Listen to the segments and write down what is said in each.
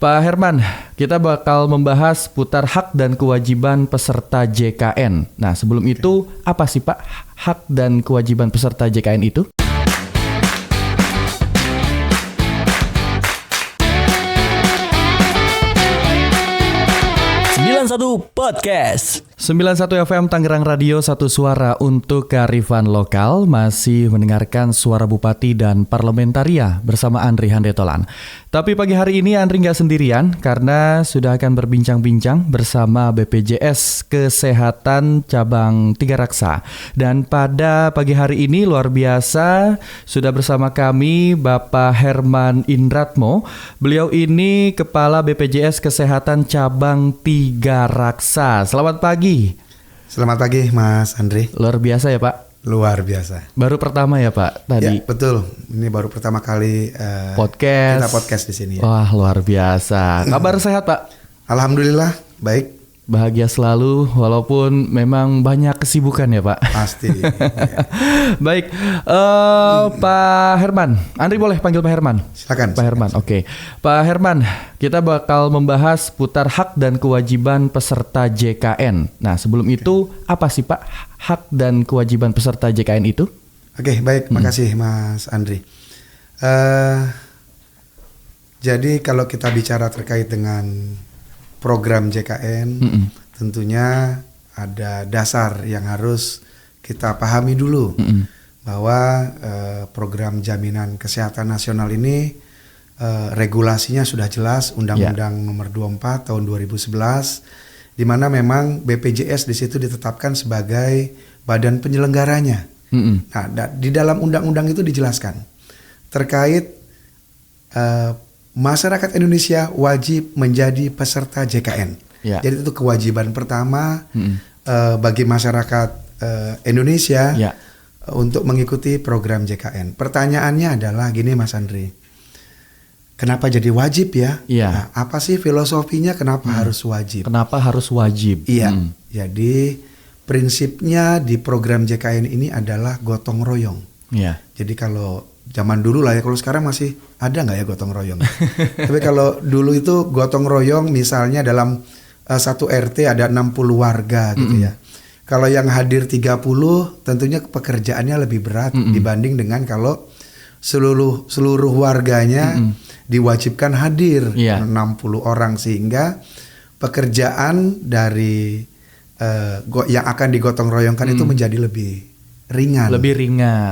Pak Herman, kita bakal membahas putar hak dan kewajiban peserta JKN. Nah, sebelum itu, apa sih Pak hak dan kewajiban peserta JKN itu? Podcast 91 FM Tangerang Radio, satu suara untuk kearifan lokal. Masih mendengarkan suara Bupati dan Parlementaria bersama Andri Handetolan. Tapi pagi hari ini Andri nggak sendirian karena sudah akan berbincang-bincang bersama BPJS Kesehatan Cabang Tiga Raksa. Dan pada pagi hari ini luar biasa sudah bersama kami Bapak Herman Indratmo. Beliau ini Kepala BPJS Kesehatan Cabang Tiga Raksa. Selamat pagi. Selamat pagi Mas Andri. Luar biasa ya Pak? Luar biasa. Baru pertama ya Pak tadi? Ya betul, ini baru pertama kali kita podcast di sini ya. Wah luar biasa. Kabar sehat Pak? Alhamdulillah, baik. Bahagia selalu walaupun memang banyak kesibukan ya Pak. Pasti. Ya. Baik, Pak Herman, Andri boleh panggil Pak Herman? Silakan. Pak Herman, oke. Pak Herman, kita bakal membahas putar hak dan kewajiban peserta JKN. Nah, sebelum itu apa sih Pak hak dan kewajiban peserta JKN itu? Oke, baik. Makasih Mas Andri. Jadi kalau kita bicara terkait dengan program JKN, tentunya ada dasar yang harus kita pahami dulu, bahwa program jaminan kesehatan nasional ini regulasinya sudah jelas, Undang-Undang Nomor 24 Tahun 2011, di mana memang BPJS di situ ditetapkan sebagai badan penyelenggaranya. Nah, di dalam undang-undang itu dijelaskan terkait masyarakat Indonesia wajib menjadi peserta JKN. Jadi itu kewajiban pertama bagi masyarakat Indonesia untuk mengikuti program JKN. Pertanyaannya adalah gini Mas Andri, kenapa jadi wajib ya? Nah, apa sih filosofinya kenapa harus wajib? Kenapa harus wajib? Iya, jadi prinsipnya di program JKN ini adalah gotong royong. Jadi kalau zaman dulu lah ya, kalau sekarang masih ada nggak ya gotong royong? Tapi kalau dulu itu gotong royong misalnya dalam satu RT ada 60 warga gitu ya. Kalau yang hadir 30 tentunya pekerjaannya lebih berat dibanding dengan kalau seluruh warganya diwajibkan hadir 60 orang, sehingga pekerjaan dari yang akan digotong royongkan itu menjadi lebih ringan.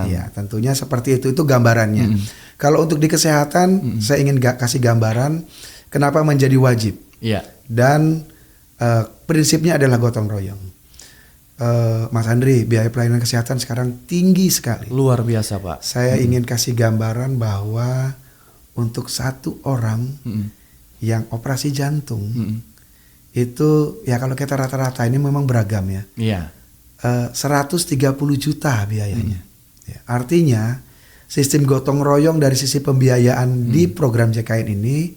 Ya, tentunya seperti itu gambarannya. Kalau untuk di kesehatan, saya ingin kasih gambaran kenapa menjadi wajib. Dan prinsipnya adalah gotong royong. Mas Andri, biaya pelayanan kesehatan sekarang tinggi sekali. Luar biasa Pak. Saya ingin kasih gambaran bahwa untuk satu orang yang operasi jantung itu ya, kalau kita rata-rata ini memang beragam ya. 130 juta biayanya. Artinya sistem gotong royong dari sisi pembiayaan di program JKN ini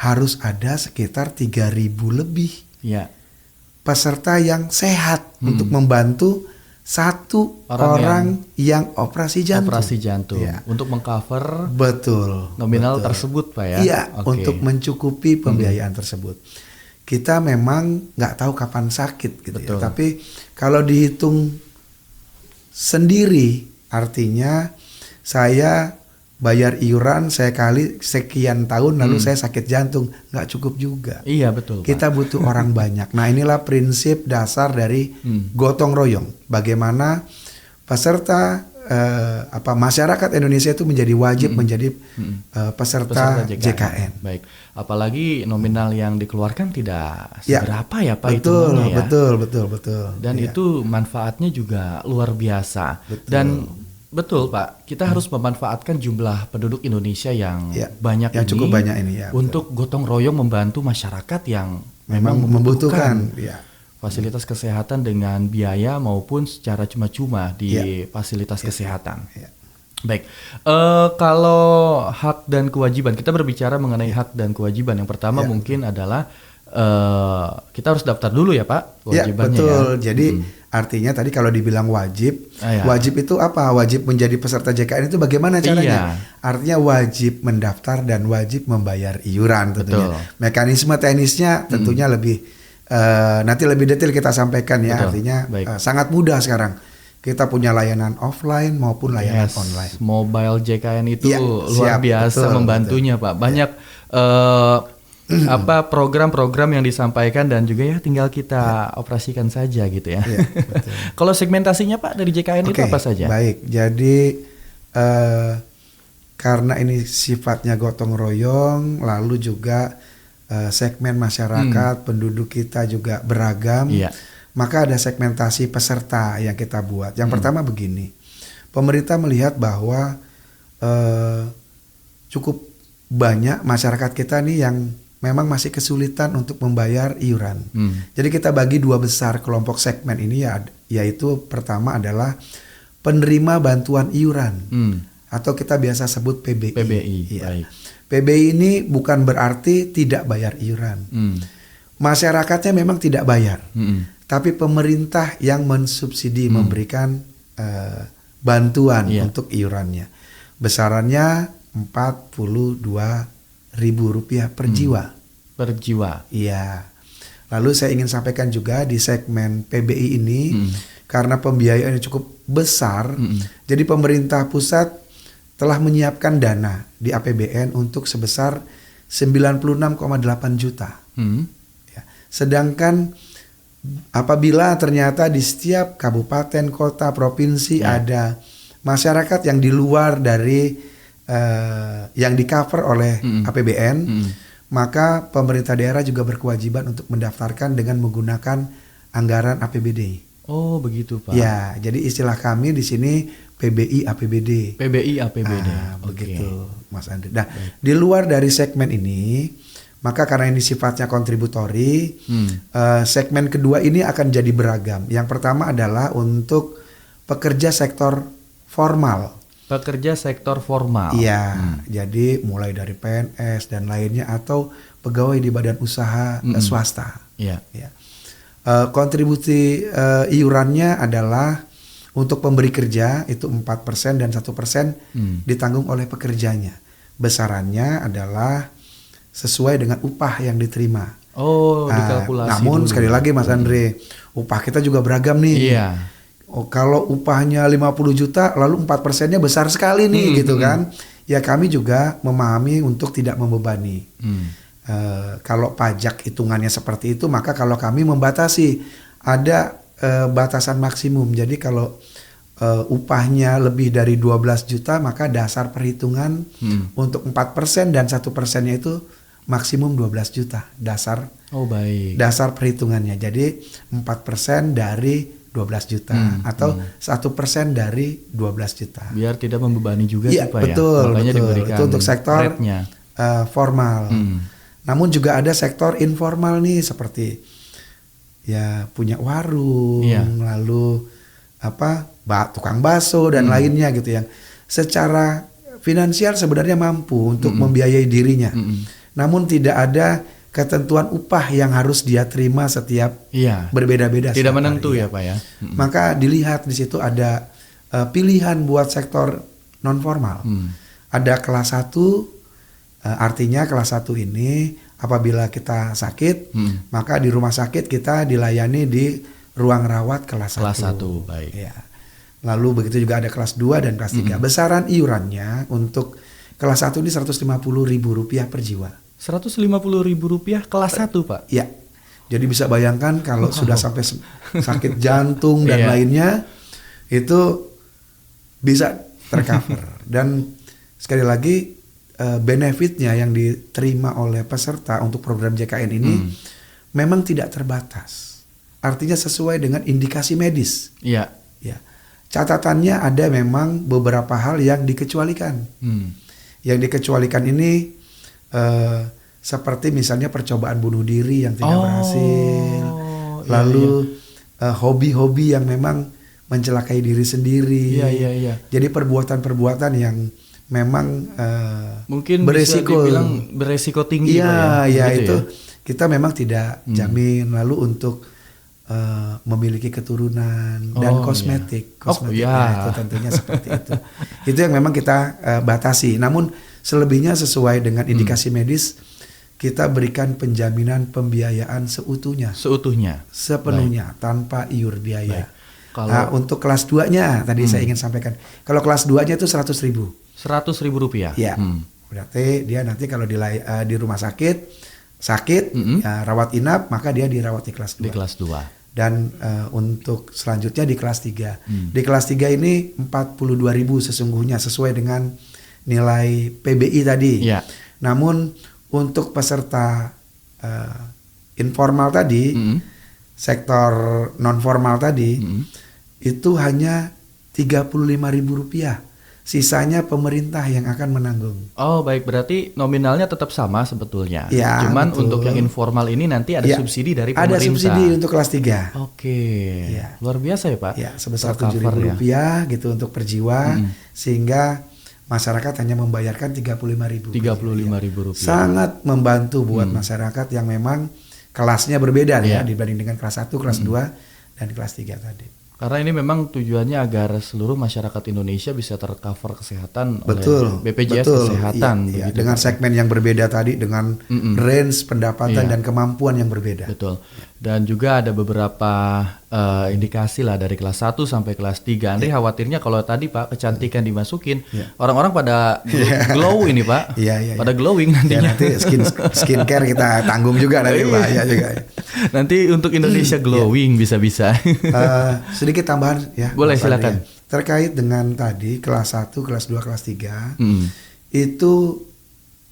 harus ada sekitar 3.000 lebih peserta yang sehat untuk membantu satu orang yang operasi jantung. Untuk mengcover nominal tersebut Pak ya. Iya, untuk mencukupi pembiayaan tersebut. Kita memang nggak tahu kapan sakit gitu ya. Tapi kalau dihitung sendiri, artinya saya bayar iuran, saya kali sekian tahun lalu saya sakit jantung, nggak cukup juga. Iya betul. Kita butuh orang banyak. Nah, inilah prinsip dasar dari gotong royong. Bagaimana peserta masyarakat Indonesia itu menjadi wajib menjadi peserta JKN. Baik, apalagi nominal yang dikeluarkan tidak seberapa ya Pak, betul, ya. Betul. Dan itu manfaatnya juga luar biasa. Dan betul Pak, kita harus memanfaatkan jumlah penduduk Indonesia yang banyak yang cukup banyak ini untuk gotong royong membantu masyarakat yang memang membutuhkan fasilitas kesehatan dengan biaya maupun secara cuma-cuma di fasilitas kesehatan. Baik, kalau hak dan kewajiban, kita berbicara mengenai hak dan kewajiban. Yang pertama mungkin adalah kita harus daftar dulu ya Pak, kewajibannya. Betul. Jadi Artinya tadi kalau dibilang wajib, wajib itu apa? Wajib menjadi peserta JKN itu bagaimana caranya? Artinya wajib mendaftar dan wajib membayar iuran tentunya. Mekanisme teknisnya tentunya lebih nanti lebih detail kita sampaikan ya. Artinya sangat mudah sekarang. Kita punya layanan offline maupun layanan online. Mobile JKN itu luar biasa membantunya Pak. Banyak program-program yang disampaikan dan juga ya tinggal kita operasikan saja gitu ya. Kalau segmentasinya Pak dari JKN itu apa saja? Baik, jadi karena ini sifatnya gotong royong, lalu juga segmen masyarakat penduduk kita juga beragam, maka ada segmentasi peserta yang kita buat. Yang pertama begini, pemerintah melihat bahwa cukup banyak masyarakat kita nih yang memang masih kesulitan untuk membayar iuran. Jadi kita bagi dua besar kelompok segmen ini yaitu pertama adalah penerima bantuan iuran atau kita biasa sebut PBI. Baik. PBI ini bukan berarti tidak bayar iuran. Masyarakatnya memang tidak bayar, tapi pemerintah yang mensubsidi memberikan bantuan untuk iurannya. Besarannya Rp42.000 per jiwa. Per jiwa. Iya. Lalu saya ingin sampaikan juga di segmen PBI ini karena pembiayaannya cukup besar, jadi pemerintah pusat telah menyiapkan dana di APBN untuk sebesar 96,8 juta. Ya. Sedangkan apabila ternyata di setiap kabupaten, kota, provinsi ada masyarakat yang di luar dari yang di cover oleh APBN, maka pemerintah daerah juga berkewajiban untuk mendaftarkan dengan menggunakan anggaran APBD. Oh begitu Pak. Ya, jadi istilah kami di sini PBI APBD. PBI APBD. Begitu, Mas Andri. Nah, di luar dari segmen ini, maka karena ini sifatnya kontributori, segmen kedua ini akan jadi beragam. Yang pertama adalah untuk pekerja sektor formal. Pekerja sektor formal. Iya, jadi mulai dari PNS dan lainnya atau pegawai di badan usaha swasta. Iya. Ya. Kontribusi iurannya adalah untuk pemberi kerja itu 4% dan 1% ditanggung oleh pekerjanya. Besarannya adalah sesuai dengan upah yang diterima. Oh, dikalkulasi. Namun sekali lagi Mas Andre, upah kita juga beragam nih. Iya. Kalau upahnya 50 juta lalu 4%-nya besar sekali nih gitu kan. Ya kami juga memahami untuk tidak membebani. Kalau pajak hitungannya seperti itu, maka kalau kami membatasi ada batasan maksimum. Jadi kalau upahnya lebih dari 12 juta maka dasar perhitungan untuk 4% dan 1%-nya itu maksimum 12 juta dasar. Oh baik. Dasar perhitungannya. Jadi 4% dari 12 juta atau 1% dari 12 juta. Biar tidak membebani juga sih Pak betul, ya. Makanya diberikan itu untuk sektor formal. Namun juga ada sektor informal nih seperti ya punya warung, lalu tukang bakso dan lainnya gitu yang secara finansial sebenarnya mampu untuk membiayai dirinya. Namun tidak ada ketentuan upah yang harus dia terima setiap berbeda-beda. Tidak menentu ya Pak ya. Maka dilihat di situ ada pilihan buat sektor non formal. Ada kelas 1, artinya kelas 1 ini apabila kita sakit, maka di rumah sakit kita dilayani di ruang rawat kelas 1. Kelas 1, baik. Ya. Lalu begitu juga ada kelas 2 dan kelas 3. Besaran iurannya untuk kelas 1 ini Rp150.000 per jiwa. Rp150.000 kelas 1 Pak? Iya. Jadi bisa bayangkan kalau sudah sampai sakit jantung dan lainnya itu bisa tercover. Dan sekali lagi benefitnya yang diterima oleh peserta untuk program JKN ini memang tidak terbatas. Artinya sesuai dengan indikasi medis. Iya. Ya. Catatannya ada memang beberapa hal yang dikecualikan. Yang dikecualikan ini seperti misalnya percobaan bunuh diri yang tidak berhasil, lalu hobi-hobi yang memang mencelakai diri sendiri. Jadi perbuatan-perbuatan yang memang mungkin beresiko, bisa dibilang beresiko tinggi. Iya, Pak, ya? Itu kita memang tidak jamin. Lalu untuk memiliki keturunan dan kosmetik. Iya. Itu tentunya seperti itu. Itu yang memang kita batasi. Namun selebihnya sesuai dengan indikasi medis, kita berikan penjaminan pembiayaan sepenuhnya tanpa iur biaya. Kalau untuk kelas 2-nya tadi saya ingin sampaikan. Kalau kelas 2-nya itu 100.000. 100.000 rupiah. Ya. Berarti dia nanti kalau di rumah sakit ya, rawat inap, maka dia dirawat di kelas 2. Di kelas 2. Dan untuk selanjutnya di kelas 3. Di kelas 3 ini 42.000 sesungguhnya sesuai dengan nilai PBI tadi. Ya. Namun untuk peserta informal tadi, sektor non formal tadi, itu hanya Rp35.000. Sisanya pemerintah yang akan menanggung. Oh baik, berarti nominalnya tetap sama sebetulnya. Ya, cuman betul. Untuk yang informal ini nanti ada subsidi dari pemerintah. Ada subsidi untuk kelas 3. Oke. Ya. Luar biasa ya Pak. Ya, sebesar Rp7.000 gitu untuk per jiwa, sehingga masyarakat hanya membayarkan Rp35.000. Rp35.000. Sangat membantu buat masyarakat yang memang kelasnya berbeda ya dibanding dengan kelas 1, kelas 2 dan kelas 3 tadi. Karena ini memang tujuannya agar seluruh masyarakat Indonesia bisa tercover kesehatan oleh BPJS Kesehatan. Iya, dengan segmen yang berbeda tadi, dengan range pendapatan dan kemampuan yang berbeda. Betul. Dan juga ada beberapa indikasi lah dari kelas 1 sampai kelas 3. Andri khawatirnya kalau tadi Pak kecantikan dimasukin, orang-orang pada glow ini Pak. Pada glowing nantinya. Nanti skincare kita tanggung juga nanti Pak. Ya juga. Nanti untuk Indonesia glowing bisa-bisa. Sedikit tambahan ya. Boleh silakan. Terkait dengan tadi kelas 1, kelas 2, kelas 3 itu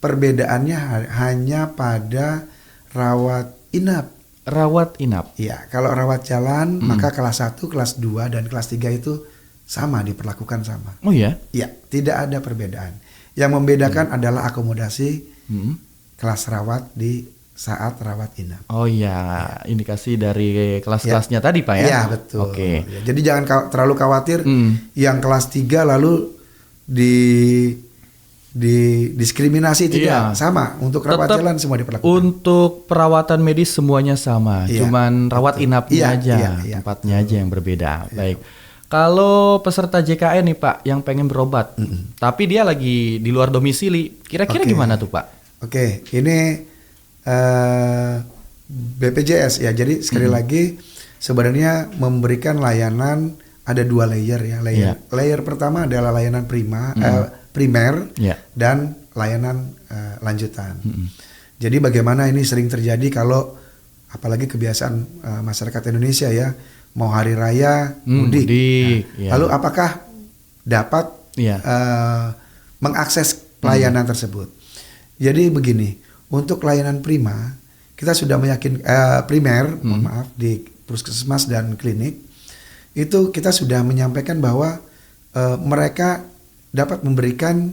perbedaannya hanya pada rawat inap. Rawat inap. Iya, kalau rawat jalan maka kelas 1, kelas 2 dan kelas 3 itu sama, diperlakukan sama. Oh ya? Iya, tidak ada perbedaan. Yang membedakan adalah akomodasi kelas rawat di saat rawat inap. Oh iya, indikasi dari kelas-kelasnya tadi Pak ya? Iya, betul. Oke. Ya, jadi jangan terlalu khawatir yang kelas 3 lalu diskriminasi, tidak. Sama untuk rawat jalan semua diperlakukan. Untuk perawatan medis semuanya sama, cuman rawat inapnya aja, tempatnya aja yang berbeda. Baik. Kalau peserta JKN nih Pak yang pengen berobat, tapi dia lagi di luar domisili, kira-kira gimana tuh Pak? Oke, ini BPJS ya. Jadi sekali lagi sebenarnya memberikan layanan ada 2 layer ya. Layer pertama adalah layanan primer dan layanan lanjutan. Jadi bagaimana ini sering terjadi kalau apalagi kebiasaan masyarakat Indonesia ya, mau hari raya mudik. Lalu apakah dapat mengakses pelayanan tersebut? Jadi begini, untuk layanan prima kita sudah primer, mohon maaf, di puskesmas dan klinik itu kita sudah menyampaikan bahwa mereka dapat memberikan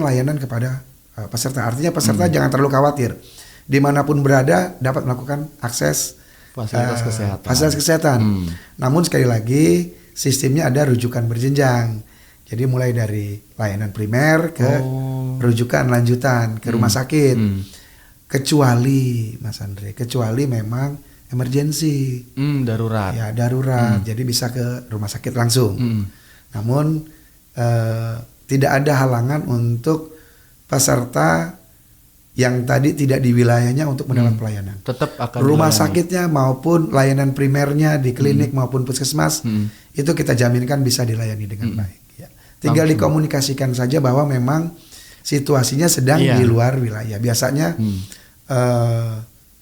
layanan kepada peserta. Artinya peserta jangan terlalu khawatir, dimanapun berada dapat melakukan akses fasilitas kesehatan. Namun sekali lagi sistemnya ada rujukan berjenjang. Jadi mulai dari layanan primer ke rujukan lanjutan ke rumah sakit. Kecuali Mas Andre, memang emergensi. Darurat. Ya, darurat. Jadi bisa ke rumah sakit langsung. Namun tidak ada halangan untuk peserta yang tadi tidak di wilayahnya untuk mendapat pelayanan. Tetap akan rumah sakitnya maupun layanan primernya di klinik maupun puskesmas itu kita jaminkan bisa dilayani dengan baik. Ya. Tinggal dikomunikasikan saja bahwa memang situasinya sedang di luar wilayah. Biasanya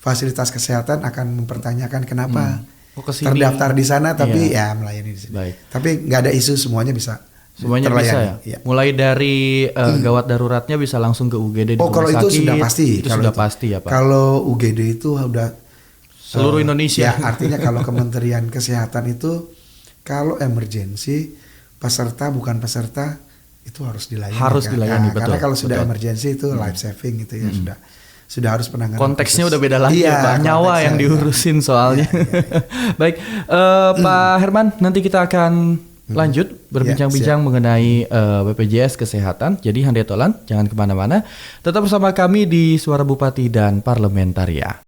fasilitas kesehatan akan mempertanyakan kenapa terdaftar di sana tapi ya melayani di sini. Baik. Tapi nggak ada isu, semuanya bisa. Semuanya terlayani. bisa ya? Mulai dari gawat daruratnya bisa langsung ke UGD di rumah kalau sakit. itu sudah pasti. Itu sudah pasti ya Pak. Kalau UGD itu udah seluruh Indonesia. Ya, artinya kalau Kementerian Kesehatan itu kalau emergensi peserta bukan peserta itu harus dilayani. Harus dilayani, betul. Karena kalau sudah emergensi itu life saving itu ya sudah harus penanganan. Konteksnya udah beda lagi ya Pak. Nyawa yang diurusin soalnya. Baik, Pak Herman, nanti kita akan lanjut berbincang-bincang mengenai BPJS Kesehatan. Jadi Handetolan, jangan kemana-mana. Tetap bersama kami di Suara Bupati dan Parlementaria.